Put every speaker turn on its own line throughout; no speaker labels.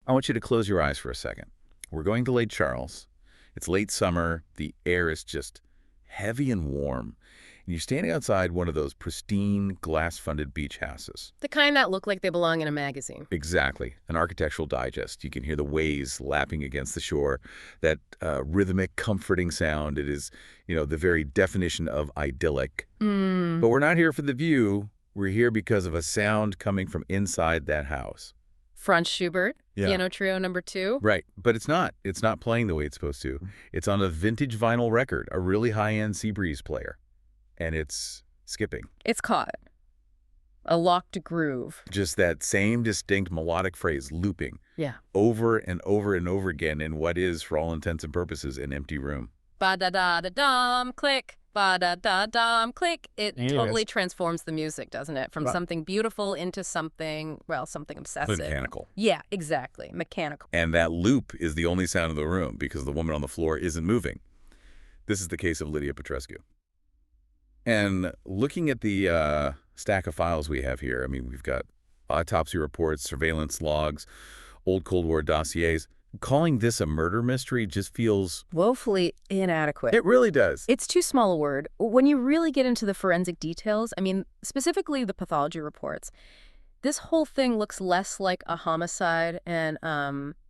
I want you to close your eyes for a second. We're going to Lake Charles. It's late summer. The air is just heavy and warm. And you're standing outside one of those pristine, glass-funded beach houses.
The kind that look like they belong in a magazine.
Exactly. An architectural digest. You can hear the waves lapping against the shore, that rhythmic, comforting sound. It is, the very definition of idyllic. But we're not here for the view. We're here because of a sound coming from inside that house.
Franz Schubert, Piano Trio No. 2.
Right, but it's not. It's not playing the way it's supposed to. It's on a vintage vinyl record, a really high-end Seabreeze player. And it's skipping.
It's caught. A locked groove.
Just that same distinct melodic phrase looping.
Yeah.
Over and over and over again in what is, for all intents and purposes, an empty room.
Ba-da-da-da-dum, click. Ba-da-da-dum, click. It totally transforms the music, doesn't it? From something beautiful into something, something obsessive.
Mechanical.
Yeah, exactly. Mechanical.
And that loop is the only sound in the room because the woman on the floor isn't moving. This is the case of Lydia Petrescu. And looking at the stack of files we have here, we've got autopsy reports, surveillance logs, old Cold War dossiers. Calling this a murder mystery just feels
woefully inadequate.
It really does.
It's too small a word. When you really get into the forensic details, specifically the pathology reports, this whole thing looks less like a homicide and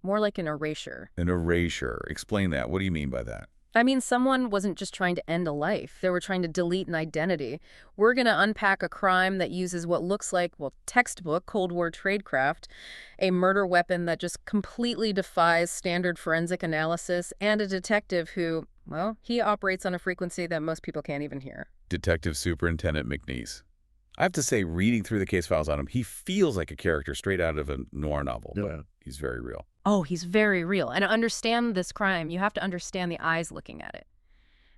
more like an erasure.
An erasure. Explain that. What do you mean by that?
Someone wasn't just trying to end a life. They were trying to delete an identity. We're going to unpack a crime that uses what looks like, textbook Cold War tradecraft, a murder weapon that just completely defies standard forensic analysis, and a detective who, he operates on a frequency that most people can't even hear.
Detective Superintendent MacNeice. I have to say, reading through the case files on him, he feels like a character straight out of a noir novel. Yeah. But he's very real.
Oh, he's very real. And to understand this crime, you have to understand the eyes looking at it.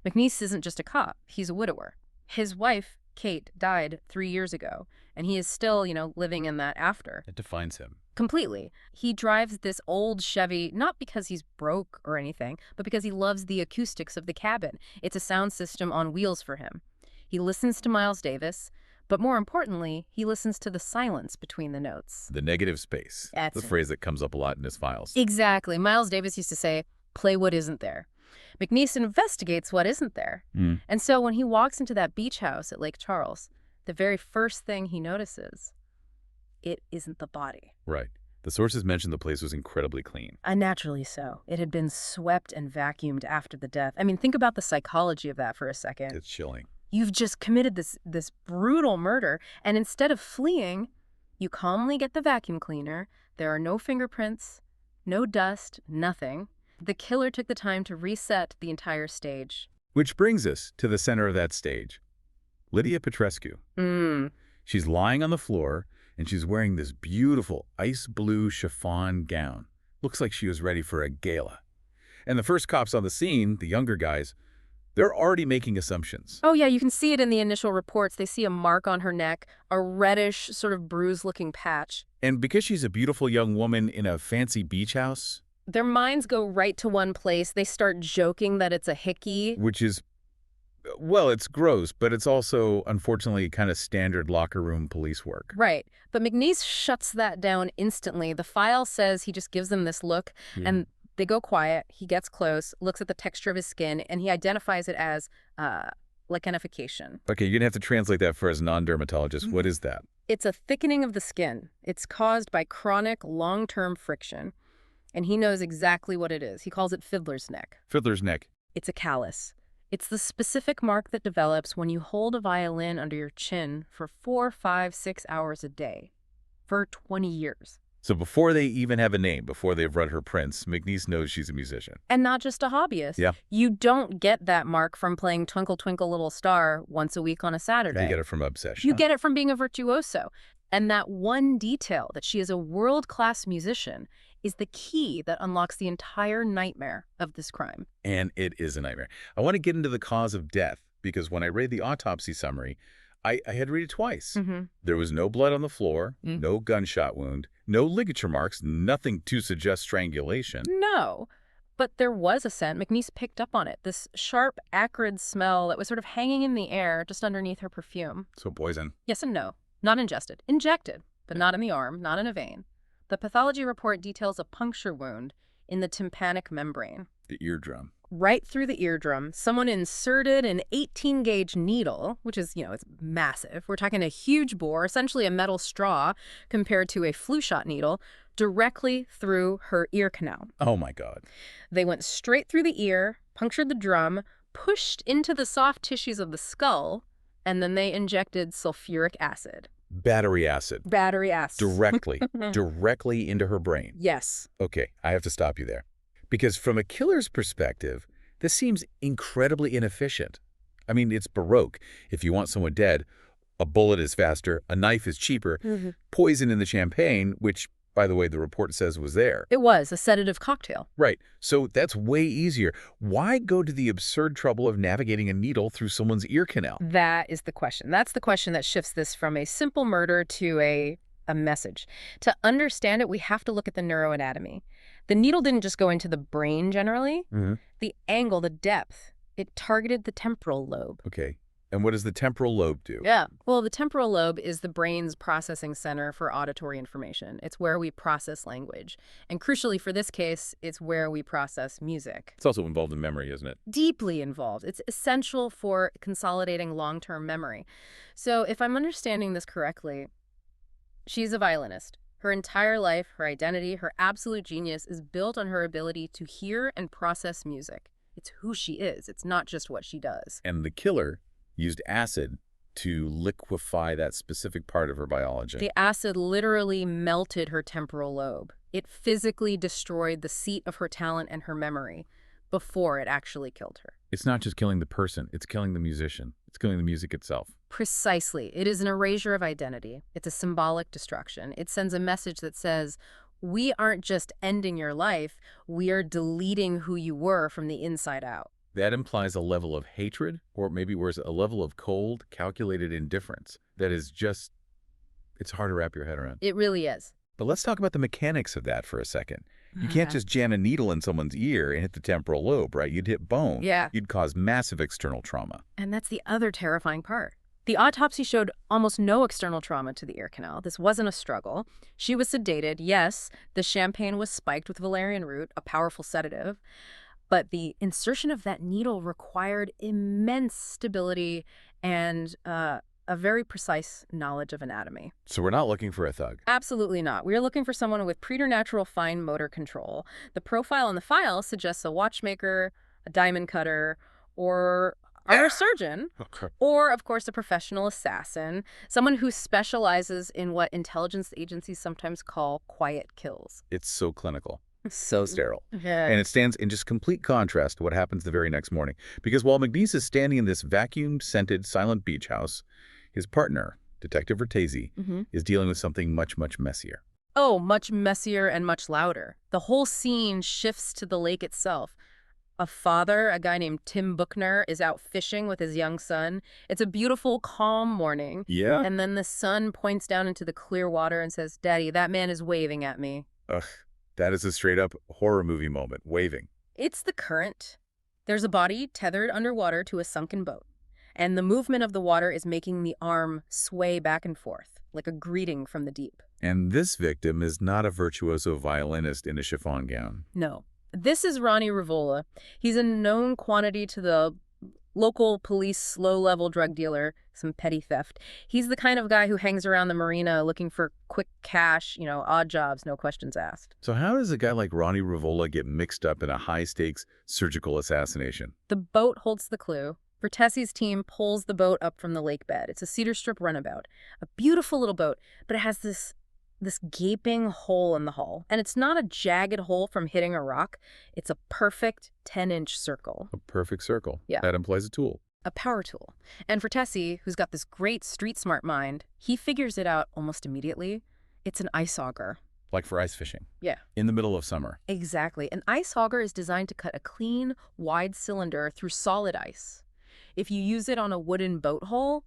MacNeice isn't just a cop. He's a widower. His wife, Kate, died 3 years ago, and he is still, living in that after.
It defines him.
Completely. He drives this old Chevy, not because he's broke or anything, but because he loves the acoustics of the cabin. It's a sound system on wheels for him. He listens to Miles Davis. But more importantly, he listens to the silence between the notes.
The negative space. That's the phrase that comes up a lot in his files.
Exactly. Miles Davis used to say, play what isn't there. MacNeice investigates what isn't there. And so when he walks into that beach house at Lake Charles, the very first thing he notices, it isn't the body.
Right. The sources mentioned the place was incredibly clean.
Unnaturally so. It had been swept and vacuumed after the death. Think about the psychology of that for a second.
It's chilling.
You've just committed this brutal murder, and instead of fleeing, you calmly get the vacuum cleaner. There are no fingerprints, no dust, nothing. The killer took the time to reset the entire stage.
Which brings us to the center of that stage. Lydia Petrescu. She's lying on the floor, and she's wearing this beautiful ice blue chiffon gown. Looks like she was ready for a gala. And the first cops on the scene, the younger guys, they're already making assumptions.
Oh, yeah, you can see it in the initial reports. They see a mark on her neck, a reddish, sort of bruised-looking patch.
And because she's a beautiful young woman in a fancy beach house,
their minds go right to one place. They start joking that it's a hickey.
Which is, it's gross, but it's also, unfortunately, kind of standard locker room police work.
Right. But MacNeice shuts that down instantly. The file says he just gives them this look, and they go quiet. He gets close, looks at the texture of his skin, and he identifies it as lichenification.
Okay, you're going to have to translate that for us non-dermatologists. What is that?
It's a thickening of the skin. It's caused by chronic, long-term friction. And he knows exactly what it is. He calls it fiddler's neck.
Fiddler's neck.
It's a callus. It's the specific mark that develops when you hold a violin under your chin for 4, 5, 6 hours a day for 20 years.
So before they even have a name, before they've read her prints, MacNeice knows she's a musician.
And not just a hobbyist.
Yeah.
You don't get that mark from playing Twinkle Twinkle Little Star once a week on a Saturday.
You get it from obsession.
You get it from being a virtuoso. And that one detail, that she is a world-class musician, is the key that unlocks the entire nightmare of this crime.
And it is a nightmare. I want to get into the cause of death, because when I read the autopsy summary, I had to read it twice. There was no blood on the floor, no gunshot wound, no ligature marks, nothing to suggest strangulation.
No, but there was a scent. MacNeice picked up on it, this sharp, acrid smell that was sort of hanging in the air just underneath her perfume.
So poison.
Yes and no. Not ingested. Injected, but not in the arm, not in a vein. The pathology report details a puncture wound in the tympanic membrane.
The eardrum.
Right through the eardrum, someone inserted an 18-gauge needle, which is, it's massive. We're talking a huge bore, essentially a metal straw compared to a flu shot needle, directly through her ear canal.
Oh, my God.
They went straight through the ear, punctured the drum, pushed into the soft tissues of the skull, and then they injected sulfuric acid.
Battery acid.
Battery acid.
Directly into her brain.
Yes.
Okay, I have to stop you there. Because from a killer's perspective, this seems incredibly inefficient. I mean, it's Baroque. If you want someone dead, a bullet is faster, a knife is cheaper, poison in the champagne, which, by the way, the report says was there.
It was a sedative cocktail.
Right. So that's way easier. Why go to the absurd trouble of navigating a needle through someone's ear canal?
That is the question. That's the question that shifts this from a simple murder to a message. To understand it, we have to look at the neuroanatomy. The needle didn't just go into the brain generally. The angle, the depth, it targeted the temporal lobe.
Okay. And what does the temporal lobe do?
Yeah. Well, the temporal lobe is the brain's processing center for auditory information. It's where we process language. And crucially for this case, it's where we process music.
It's also involved in memory, isn't it?
Deeply involved. It's essential for consolidating long-term memory. So if I'm understanding this correctly, she's a violinist. Her entire life, her identity, her absolute genius is built on her ability to hear and process music. It's who she is. It's not just what she does.
And the killer used acid to liquefy that specific part of her biology.
The acid literally melted her temporal lobe. It physically destroyed the seat of her talent and her memory before it actually killed her.
It's not just killing the person, it's killing the musician. It's killing the music itself.
Precisely. It is an erasure of identity. It's a symbolic destruction. It sends a message that says, we aren't just ending your life, we are deleting who you were from the inside out.
That implies a level of hatred, or maybe worse, a level of cold, calculated indifference that is just, it's hard to wrap your head around.
It really is.
But let's talk about the mechanics of that for a second. You can't just jam a needle in someone's ear and hit the temporal lobe, right? You'd hit bone.
Yeah.
You'd cause massive external trauma.
And that's the other terrifying part. The autopsy showed almost no external trauma to the ear canal. This wasn't a struggle. She was sedated. Yes, the champagne was spiked with valerian root, a powerful sedative. But the insertion of that needle required immense stability and a very precise knowledge of anatomy.
So we're not looking for a thug.
Absolutely not. We are looking for someone with preternatural fine motor control. The profile on the file suggests a watchmaker, a diamond cutter, or a surgeon, or, of course, a professional assassin, someone who specializes in what intelligence agencies sometimes call quiet kills.
It's so clinical. So sterile.
Yeah.
And it stands in just complete contrast to what happens the very next morning. Because while MacNeice is standing in this vacuumed, scented, silent beach house, his partner, Detective Vertesi, is dealing with something much, much messier.
Oh, much messier and much louder. The whole scene shifts to the lake itself. A father, a guy named Tim Buckner, is out fishing with his young son. It's a beautiful, calm morning.
Yeah?
And then the son points down into the clear water and says, "Daddy, that man is waving at me."
Ugh, that is a straight-up horror movie moment, waving.
It's the current. There's a body tethered underwater to a sunken boat. And the movement of the water is making the arm sway back and forth, like a greeting from the deep.
And this victim is not a virtuoso violinist in a chiffon gown.
No. This is Ronnie Rivola. He's a known quantity to the local police low-level drug dealer, some petty theft. He's the kind of guy who hangs around the marina looking for quick cash, odd jobs, no questions asked.
So how does a guy like Ronnie Rivola get mixed up in a high-stakes surgical assassination?
The boat holds the clue. Vertesi's team pulls the boat up from the lake bed. It's a cedar strip runabout. A beautiful little boat, but it has this gaping hole in the hull. And it's not a jagged hole from hitting a rock. It's a perfect 10-inch circle.
A perfect circle.
Yeah.
That implies a tool.
A power tool. And Vertesi, who's got this great street-smart mind, he figures it out almost immediately. It's an ice auger.
Like for ice fishing.
Yeah.
In the middle of summer.
Exactly. An ice auger is designed to cut a clean, wide cylinder through solid ice. If you use it on a wooden boat hull,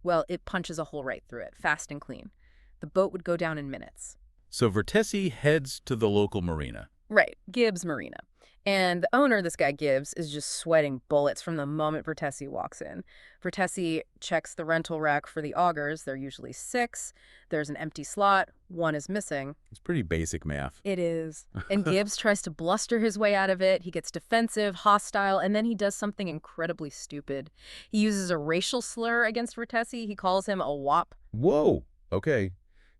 well, it punches a hole right through it, fast and clean. The boat would go down in minutes.
So Vertesi heads to the local marina.
Right, Gibbs Marina. And the owner, this guy Gibbs, is just sweating bullets from the moment Vertesi walks in. Vertesi checks the rental rack for the augers. They're usually 6. There's an empty slot. 1 is missing.
It's pretty basic math.
It is. And Gibbs tries to bluster his way out of it. He gets defensive, hostile, and then he does something incredibly stupid. He uses a racial slur against Vertesi. He calls him a wop.
Whoa. Okay.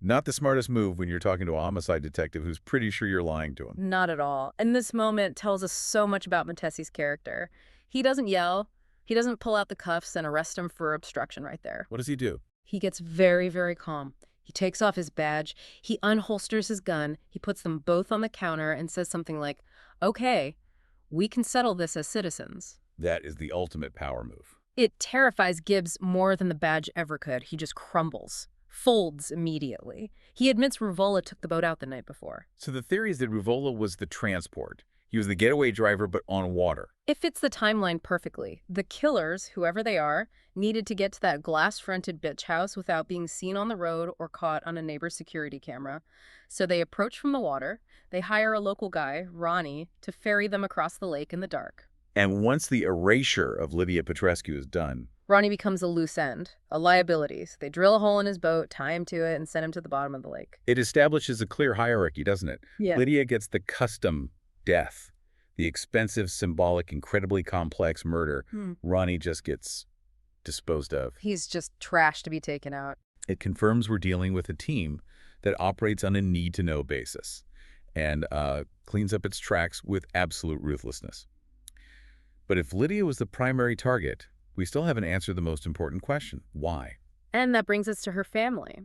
Not the smartest move when you're talking to a homicide detective who's pretty sure you're lying to him.
Not at all. And this moment tells us so much about Vertesi's character. He doesn't yell. He doesn't pull out the cuffs and arrest him for obstruction right there.
What does he do?
He gets very, very calm. He takes off his badge. He unholsters his gun. He puts them both on the counter and says something like, "Okay, we can settle this as citizens."
That is the ultimate power move.
It terrifies Gibbs more than the badge ever could. He just crumbles. Folds immediately. He admits Ruvola took the boat out the night before.
So the theory is that Ruvola was the transport. He was the getaway driver, but on water.
It fits the timeline perfectly. The killers, whoever they are, needed to get to that glass-fronted bitch house without being seen on the road or caught on a neighbor's security camera. So they approach from the water. They hire a local guy, Ronnie, to ferry them across the lake in the dark.
And once the erasure of Lydia Petrescu is done,
Ronnie becomes a loose end, a liability. So they drill a hole in his boat, tie him to it, and send him to the bottom of the lake.
it establishes a clear hierarchy, doesn't it?
Yeah.
Lydia gets the custom death, the expensive, symbolic, incredibly complex murder. Ronnie just gets disposed of.
He's just trash to be taken out.
It confirms we're dealing with a team that operates on a need-to-know basis and cleans up its tracks with absolute ruthlessness. But if Lydia was the primary target, we still haven't answered the most important question. Why?
And that brings us to her family.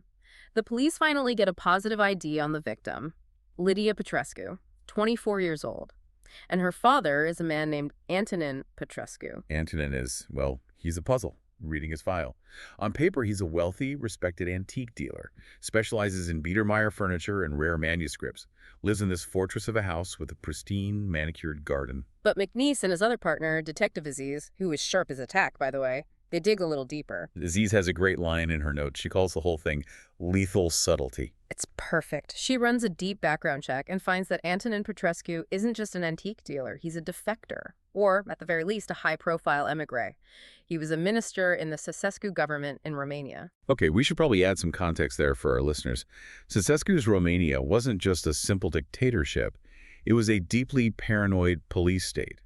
The police finally get a positive ID on the victim, Lydia Petrescu, 24 years old. And her father is a man named Antonin Petrescu.
Antonin is, well, he's a puzzle, reading his file. On paper, he's a wealthy, respected antique dealer, specializes in Biedermeier furniture and rare manuscripts, lives in this fortress of a house with a pristine, manicured garden.
But MacNeice and his other partner, Detective Aziz, who is sharp as a tack, by the way, they dig a little deeper.
Aziz has a great line in her notes. She calls the whole thing lethal subtlety.
It's perfect. She runs a deep background check and finds that Antonin Petrescu isn't just an antique dealer. He's a defector, or, at the very least, a high-profile émigré. He was a minister in the Ceausescu government in Romania.
Okay, we should probably add some context there for our listeners. Ceausescu's Romania wasn't just a simple dictatorship. It was a deeply paranoid police state.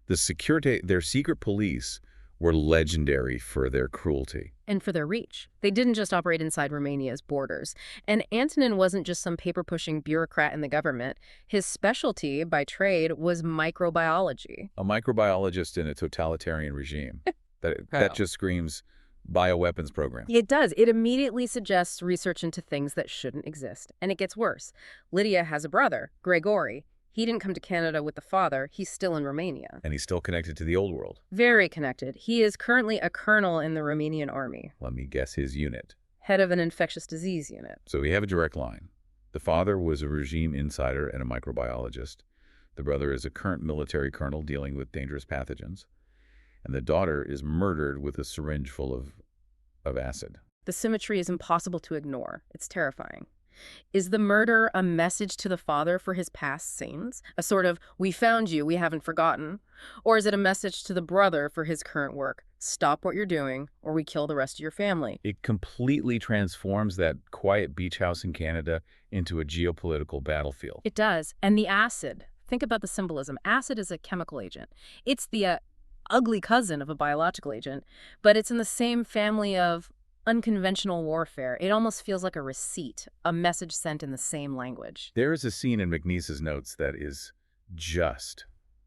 Their secret police were legendary for their cruelty.
And for their reach. They didn't just operate inside Romania's borders. And Antonin wasn't just some paper-pushing bureaucrat in the government. His specialty, by trade, was microbiology.
A microbiologist in a totalitarian regime. That just screams bioweapons program.
It does. It immediately suggests research into things that shouldn't exist. And it gets worse. Lydia has a brother, Gregory. He didn't come to Canada with the father. He's still in Romania.
And he's still connected to the old world.
Very connected. He is currently a colonel in the Romanian army.
Let me guess his unit.
Head of an infectious disease unit.
So we have a direct line. The father was a regime insider and a microbiologist. The brother is a current military colonel dealing with dangerous pathogens. And the daughter is murdered with a syringe full of acid.
The symmetry is impossible to ignore. It's terrifying. Is the murder a message to the father for his past sins? A sort of, we found you, we haven't forgotten? Or is it a message to the brother for his current work? Stop what you're doing, or we kill the rest of your family.
It completely transforms that quiet beach house in Canada into a geopolitical battlefield.
It does. And the acid. Think about the symbolism. Acid is a chemical agent. It's the ugly cousin of a biological agent, but it's in the same family of unconventional warfare. It almost feels like a receipt, a message sent in the same language.
There is a scene in MacNeice's notes that is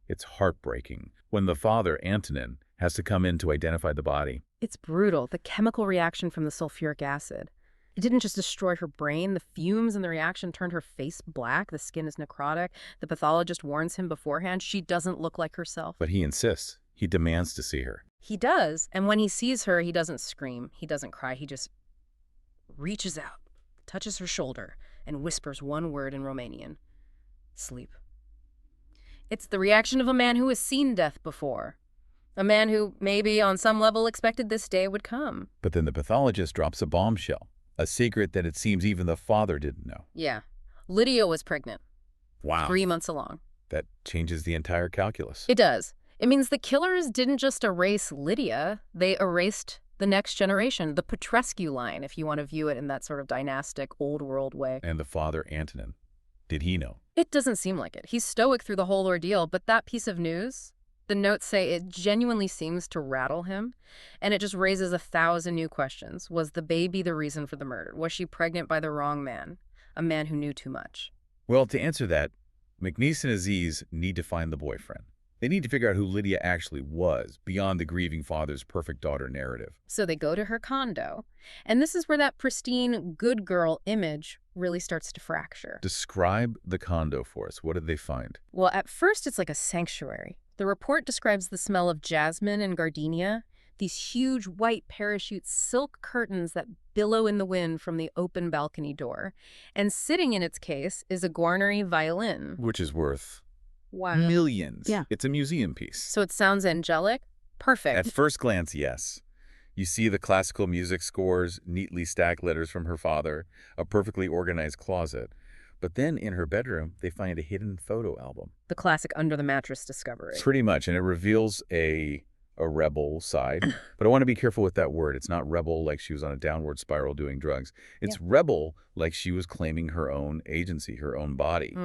it's heartbreaking, when the father, Antonin, has to come in to identify the body.
It's brutal, the chemical reaction from the sulfuric acid. It didn't just destroy her brain. The fumes in the reaction turned her face black. The skin is necrotic. The pathologist warns him beforehand she doesn't look like herself.
But he insists. He demands to see her.
He does. And when he sees her, he doesn't scream. He doesn't cry. He just reaches out, touches her shoulder, and whispers one word in Romanian. Sleep. It's the reaction of a man who has seen death before. A man who, maybe on some level, expected this day would come.
But then the pathologist drops a bombshell. A secret that it seems even the father didn't know.
Yeah. Lydia was pregnant.
Wow.
3 months along.
That changes the entire calculus.
It does. It means the killers didn't just erase Lydia, they erased the next generation, the Petrescu line, if you want to view it in that sort of dynastic, old-world way.
And the father, Antonin, did he know?
It doesn't seem like it. He's stoic through the whole ordeal, but that piece of news, the notes say it genuinely seems to rattle him, and it just raises 1,000 new questions. Was the baby the reason for the murder? Was she pregnant by the wrong man, a man who knew too much?
Well, to answer that, MacNeice and Aziz need to find the boyfriend. They need to figure out who Lydia actually was, beyond the grieving father's perfect daughter narrative.
So they go to her condo, and this is where that pristine, good girl image really starts to fracture.
Describe the condo for us. What did they find?
Well, at first it's like a sanctuary. The report describes the smell of jasmine and gardenia, these huge white parachute silk curtains that billow in the wind from the open balcony door. And sitting in its case is a Guarnery violin.
Which is worth
Wow.
millions.
Yeah.
It's a museum piece.
So it sounds angelic? Perfect.
At first glance, yes. You see the classical music scores, neatly stacked letters from her father, a perfectly organized closet. But then in her bedroom, they find a hidden photo album.
The classic under-the-mattress discovery.
Pretty much, and it reveals a rebel side. But I want to be careful with that word. It's not rebel like she was on a downward spiral doing drugs. It's rebel like she was claiming her own agency, her own body.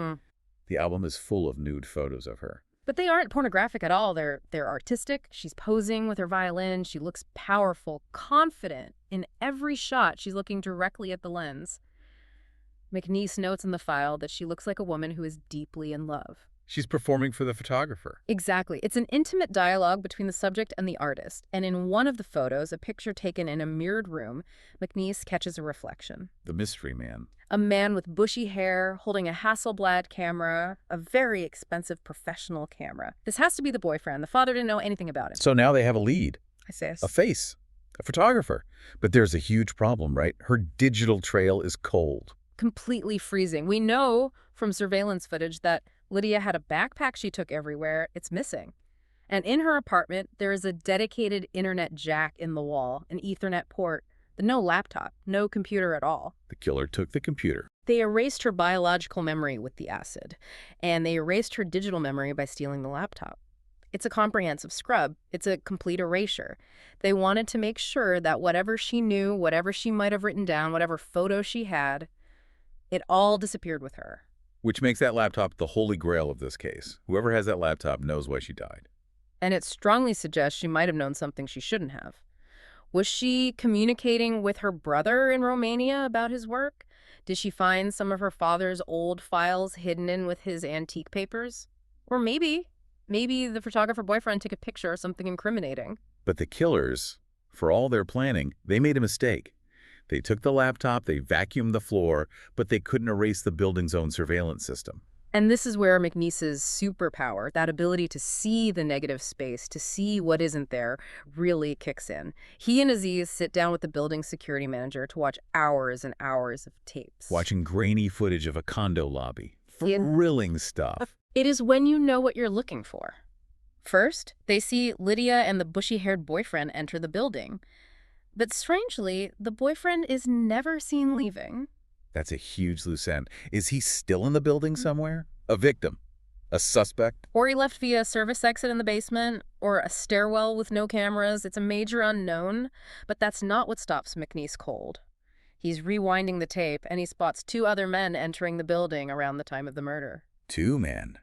The album is full of nude photos of her.
But they aren't pornographic at all. They're artistic. She's posing with her violin. She looks powerful, confident. In every shot, she's looking directly at the lens. MacNeice notes in the file that she looks like a woman who is deeply in love.
She's performing for the photographer.
Exactly. It's an intimate dialogue between the subject and the artist. And in one of the photos, a picture taken in a mirrored room, MacNeice catches a reflection.
The mystery man.
A man with bushy hair, holding a Hasselblad camera, a very expensive professional camera. This has to be the boyfriend. The father didn't know anything about him.
So now they have a lead.
I say
A face. A photographer. But there's a huge problem, right? Her digital trail is cold.
Completely freezing. We know from surveillance footage that Lydia had a backpack she took everywhere. It's missing. And in her apartment, there is a dedicated internet jack in the wall, an Ethernet port, but no laptop, no computer at all.
The killer took the computer.
They erased her biological memory with the acid, and they erased her digital memory by stealing the laptop. It's a comprehensive scrub. It's a complete erasure. They wanted to make sure that whatever she knew, whatever she might have written down, whatever photo she had, it all disappeared with her.
Which makes that laptop the holy grail of this case. Whoever has that laptop knows why she died.
And it strongly suggests she might have known something she shouldn't have. Was she communicating with her brother in Romania about his work? Did she find some of her father's old files hidden in with his antique papers? Or maybe the photographer boyfriend took a picture or something incriminating.
But the killers, for all their planning, they made a mistake. They took the laptop, they vacuumed the floor, but they couldn't erase the building's own surveillance system.
And this is where MacNeice's superpower, that ability to see the negative space, to see what isn't there, really kicks in. He and Aziz sit down with the building security manager to watch hours and hours of tapes.
Watching grainy footage of a condo lobby. Thrilling stuff.
It is when you know what you're looking for. First, they see Lydia and the bushy-haired boyfriend enter the building. But strangely, the boyfriend is never seen leaving.
That's a huge loose end. Is he still in the building somewhere? A victim? A suspect?
Or he left via a service exit in the basement, or a stairwell with no cameras. It's a major unknown, but that's not what stops MacNeice cold. He's rewinding the tape, and he spots 2 other men entering the building around the time of the murder.
2 men?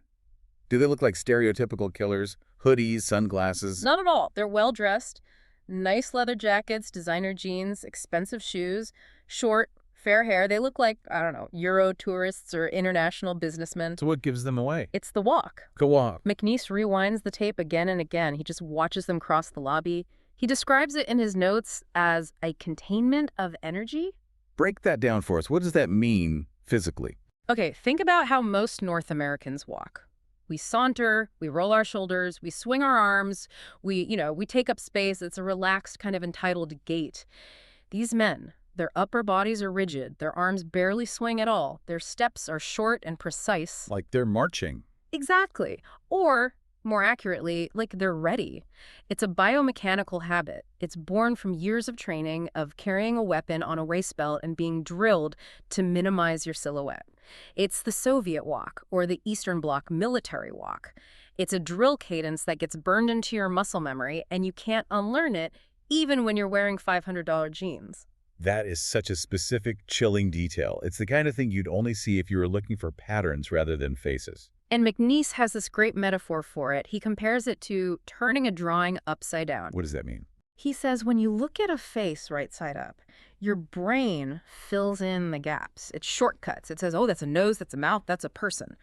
Do they look like stereotypical killers? Hoodies, sunglasses?
Not at all. They're well-dressed. Nice leather jackets, designer jeans, expensive shoes, short, fair hair. They look like, I don't know, Euro tourists or international businessmen.
So what gives them away?
It's the walk.
Go walk.
MacNeice rewinds the tape again and again. He just watches them cross the lobby. He describes it in his notes as a containment of energy.
Break that down for us. What does that mean physically?
Okay, think about how most North Americans walk. We saunter, we roll our shoulders, we swing our arms, we take up space. It's a relaxed, kind of entitled gait. These men, their upper bodies are rigid, their arms barely swing at all, their steps are short and precise.
Like they're marching.
Exactly. Or, more accurately, like they're ready. It's a biomechanical habit. It's born from years of training, of carrying a weapon on a waist belt and being drilled to minimize your silhouette. It's the Soviet walk, or the Eastern Bloc military walk. It's a drill cadence that gets burned into your muscle memory, and you can't unlearn it even when you're wearing $500 jeans.
That is such a specific, chilling detail. It's the kind of thing you'd only see if you were looking for patterns rather than faces.
And MacNeice has this great metaphor for it. He compares it to turning a drawing upside down.
What does that mean?
He says when you look at a face right side up, your brain fills in the gaps. It shortcuts. It says, oh, that's a nose, that's a mouth, that's a person.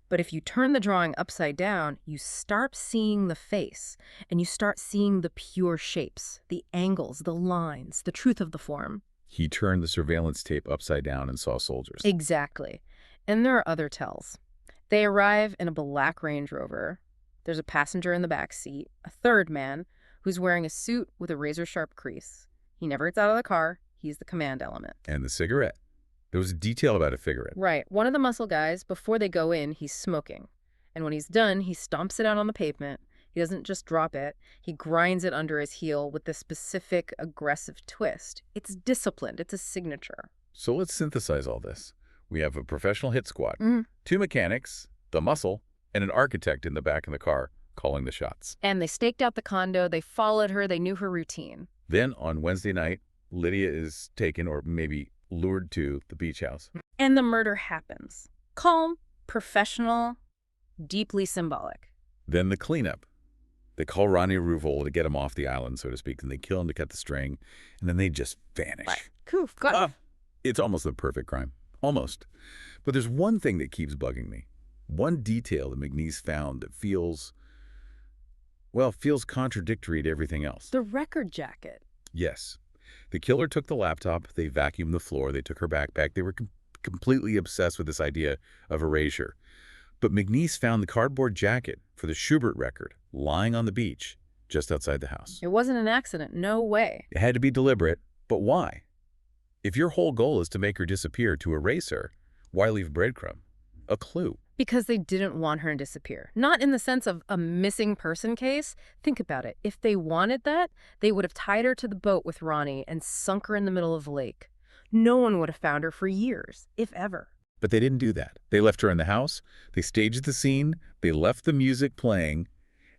But if you turn the drawing upside down, you start seeing the face, and you start seeing the pure shapes, the angles, the lines, the truth of the form.
He turned the surveillance tape upside down and saw soldiers.
Exactly. And there are other tells. They arrive in a black Range Rover. There's a passenger in the back seat, a third man, who's wearing a suit with a razor-sharp crease. He never gets out of the car. He's the command element.
And the cigarette. There was a detail about a cigarette.
Right. One of the muscle guys, before they go in, he's smoking. And when he's done, he stomps it out on the pavement. He doesn't just drop it. He grinds it under his heel with this specific aggressive twist. It's disciplined. It's a signature.
So let's synthesize all this. We have a professional hit squad,
Mm.
2 mechanics, the muscle, and an architect in the back of the car calling the shots.
And they staked out the condo. They followed her. They knew her routine.
Then on Wednesday night, Lydia is taken, or maybe lured, to the beach house.
And the murder happens. Calm, professional, deeply symbolic.
Then the cleanup. They call Ronnie Ruvol to get him off the island, so to speak, and they kill him to cut the string, and then they just vanish.
Right. Coof, got him.
It's almost the perfect crime. Almost. But there's one thing that keeps bugging me. One detail that MacNeice found that feels contradictory to everything else.
The record jacket.
Yes. The killer took the laptop, they vacuumed the floor, they took her backpack. They were completely obsessed with this idea of erasure. But MacNeice found the cardboard jacket for the Schubert record lying on the beach just outside the house.
It wasn't an accident. No way.
It had to be deliberate, but why? If your whole goal is to make her disappear, to erase her, why leave a breadcrumb? A clue.
Because they didn't want her to disappear. Not in the sense of a missing person case. Think about it. If they wanted that, they would have tied her to the boat with Ronnie and sunk her in the middle of the lake. No one would have found her for years, if ever.
But they didn't do that. They left her in the house, they staged the scene, they left the music playing,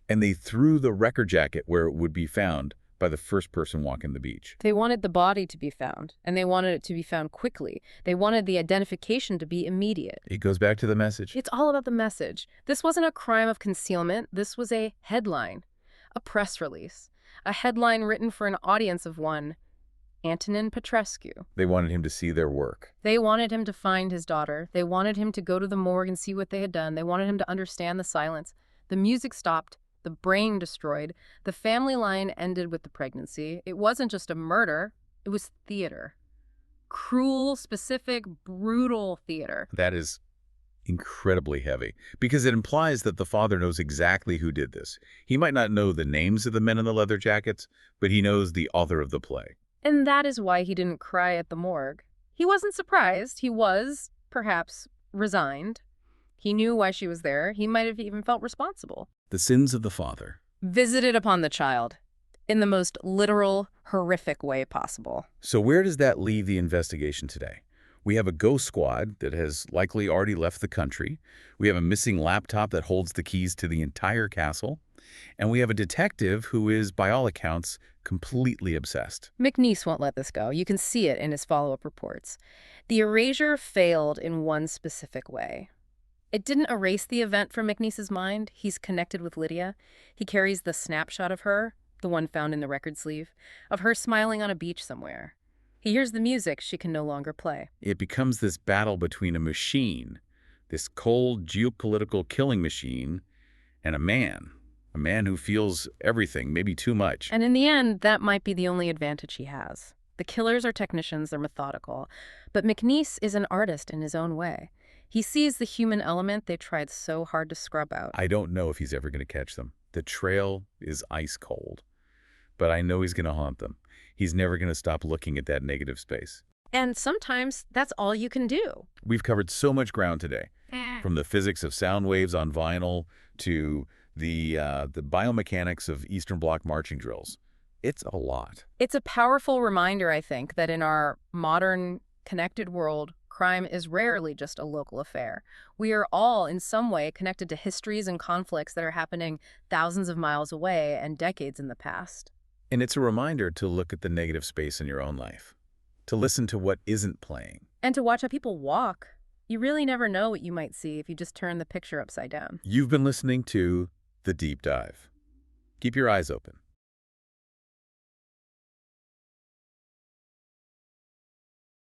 and they threw the record jacket where it would be found by the first person walking the beach.
They wanted the body to be found, and they wanted it to be found quickly. They wanted the identification to be immediate.
It goes back to the message.
It's all about the message. This wasn't a crime of concealment. This was a headline, a press release, a headline written for an audience of one, Antonin Petrescu.
They wanted him to see their work.
They wanted him to find his daughter. They wanted him to go to the morgue and see what they had done. They wanted him to understand the silence. The music stopped. The brain destroyed. The family line ended with the pregnancy. It wasn't just a murder. It was theater. Cruel, specific, brutal theater.
That is incredibly heavy, because it implies that the father knows exactly who did this. He might not know the names of the men in the leather jackets, but he knows the author of the play.
And that is why he didn't cry at the morgue. He wasn't surprised. He was, perhaps, resigned. He knew why she was there. He might have even felt responsible.
The sins of the father.
Visited upon the child in the most literal, horrific way possible.
So where does that leave the investigation today? We have a ghost squad that has likely already left the country. We have a missing laptop that holds the keys to the entire castle. And we have a detective who is, by all accounts, completely obsessed.
MacNeice won't let this go. You can see it in his follow-up reports. The erasure failed in one specific way. It didn't erase the event from MacNeice's mind. He's connected with Lydia. He carries the snapshot of her, the one found in the record sleeve, of her smiling on a beach somewhere. He hears the music she can no longer play.
It becomes this battle between a machine, this cold geopolitical killing machine, and a man who feels everything, maybe too much.
And in the end, that might be the only advantage he has. The killers are technicians, they're methodical. But MacNeice is an artist in his own way. He sees the human element they tried so hard to scrub out.
I don't know if he's ever going to catch them. The trail is ice cold. But I know he's going to haunt them. He's never going to stop looking at that negative space.
And sometimes that's all you can do.
We've covered so much ground today, from the physics of sound waves on vinyl to the biomechanics of Eastern Bloc marching drills. It's a lot.
It's a powerful reminder, I think, that in our modern, connected world, crime is rarely just a local affair. We are all, in some way, connected to histories and conflicts that are happening thousands of miles away and decades in the past.
And it's a reminder to look at the negative space in your own life, to listen to what isn't playing.
And to watch how people walk. You really never know what you might see if you just turn the picture upside down.
You've been listening to The Deep Dive. Keep your eyes open.